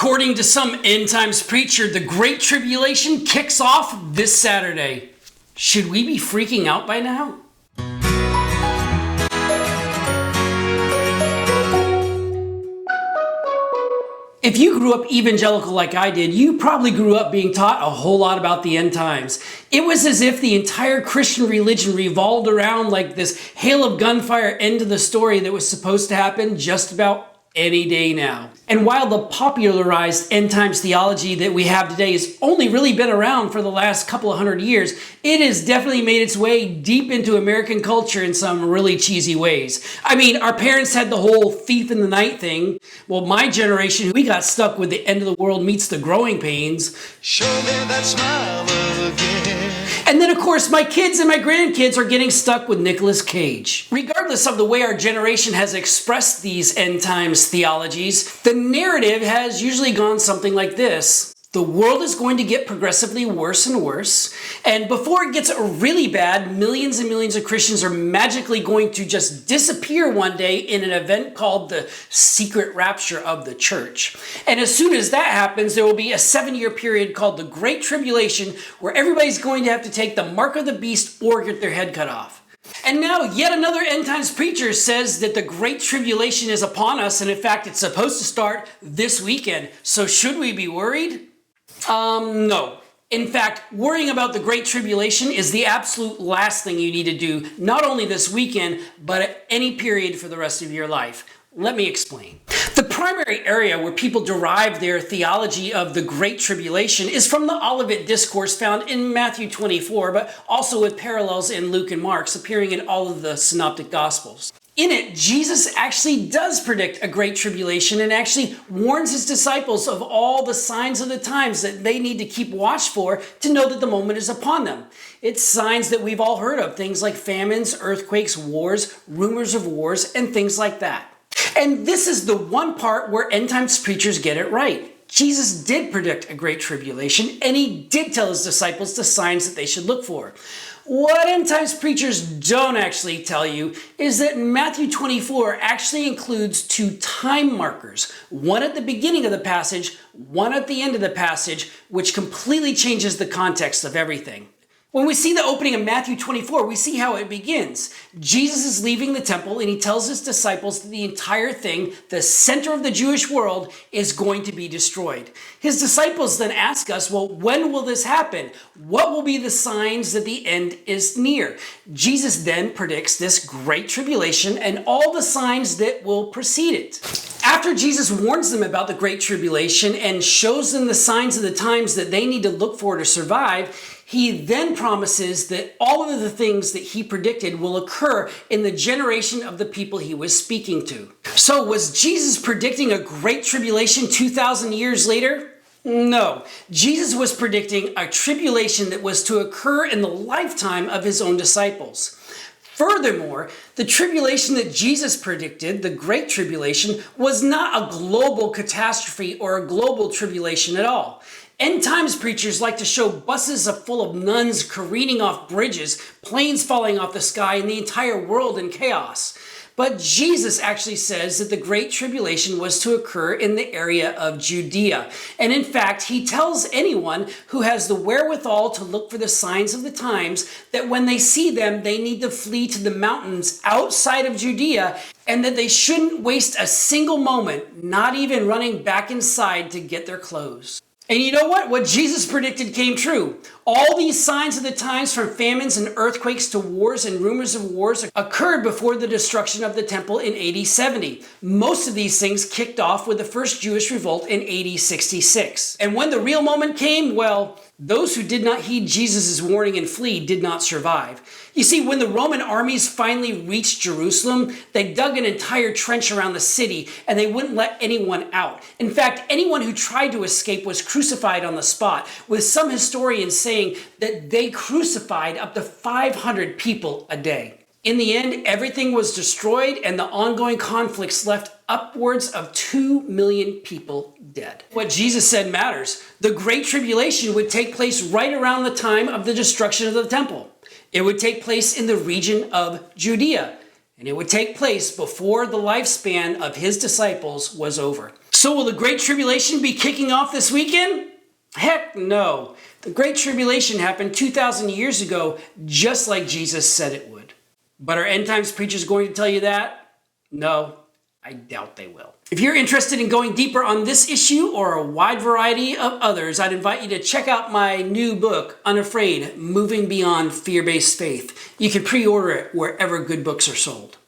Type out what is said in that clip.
According to some end times preacher, the Great Tribulation kicks off this Saturday. Should we be freaking out by now? If you grew up evangelical like I did, you probably grew up being taught a whole lot about the end times. It was as if the entire Christian religion revolved around like this hail of gunfire end to the story that was supposed to happen just about any day now. And while the popularized end times theology that we have today has only really been around for the last couple of 100 years, it has definitely made its way deep into American culture in some really cheesy ways. I mean, our parents had the whole thief in the night thing. Well, my generation, we got stuck with the end of the world meets the growing pains. Show me that smile again. And then, of course, my kids and my grandkids are getting stuck with Nicolas Cage. Regardless of the way our generation has expressed these end times theologies, the narrative has usually gone something like this. The world is going to get progressively worse and worse, and before it gets really bad, millions and millions of Christians are magically going to just disappear one day in an event called the secret rapture of the church. And as soon as that happens, there will be a 7-year period called the Great Tribulation, where everybody's going to have to take the mark of the beast or get their head cut off. And now yet another end times preacher says that the Great Tribulation is upon us, and in fact it's supposed to start this weekend. So should we be worried? No. In fact, worrying about the Great Tribulation is the absolute last thing you need to do, not only this weekend, but at any period for the rest of your life. Let me explain. The primary area where people derive their theology of the Great Tribulation is from the Olivet Discourse found in Matthew 24, but also with parallels in Luke and Mark, appearing in all of the Synoptic Gospels. In it, Jesus actually does predict a great tribulation and actually warns his disciples of all the signs of the times that they need to keep watch for to know that the moment is upon them. It's signs that we've all heard of, things like famines, earthquakes, wars, rumors of wars, and things like that. And this is the one part where end times preachers get it right. Jesus did predict a great tribulation, and he did tell his disciples the signs that they should look for. What end times preachers don't actually tell you is that Matthew 24 actually includes 2 time markers, one at the beginning of the passage, one at the end of the passage, which completely changes the context of everything. When we see the opening of Matthew 24, we see how it begins. Jesus is leaving the temple and he tells his disciples that the entire thing, the center of the Jewish world, is going to be destroyed. His disciples then ask us, well, when will this happen? What will be the signs that the end is near? Jesus then predicts this great tribulation and all the signs that will precede it. After Jesus warns them about the great tribulation and shows them the signs of the times that they need to look for to survive, he then promises that all of the things that he predicted will occur in the generation of the people he was speaking to. So was Jesus predicting a great tribulation 2,000 years later? No. Jesus was predicting a tribulation that was to occur in the lifetime of his own disciples. Furthermore, the tribulation that Jesus predicted, the Great Tribulation, was not a global catastrophe or a global tribulation at all. End times preachers like to show buses full of nuns careening off bridges, planes falling off the sky, and the entire world in chaos. But Jesus actually says that the Great Tribulation was to occur in the area of Judea. And in fact, he tells anyone who has the wherewithal to look for the signs of the times that when they see them, they need to flee to the mountains outside of Judea, and that they shouldn't waste a single moment, not even running back inside to get their clothes. And you know what? What Jesus predicted came true. All these signs of the times, from famines and earthquakes to wars and rumors of wars, occurred before the destruction of the temple in AD 70. Most of these things kicked off with the first Jewish revolt in AD 66. And when the real moment came, well, those who did not heed Jesus' warning and flee did not survive. You see, when the Roman armies finally reached Jerusalem, they dug an entire trench around the city and they wouldn't let anyone out. In fact, anyone who tried to escape was crucified on the spot, with some historians saying that they crucified up to 500 people a day. In the end, everything was destroyed and the ongoing conflicts left upwards of 2 million people dead. What Jesus said matters. The Great Tribulation would take place right around the time of the destruction of the temple. It would take place in the region of Judea. and it would take place before the lifespan of his disciples was over. So will the Great Tribulation be kicking off this weekend? Heck no. The Great Tribulation happened 2,000 years ago, just like Jesus said it would. But are end times preachers going to tell you that? No, I doubt they will. If you're interested in going deeper on this issue or a wide variety of others, I'd invite you to check out my new book, Unafraid, Moving Beyond Fear-Based Faith. You can pre-order it wherever good books are sold.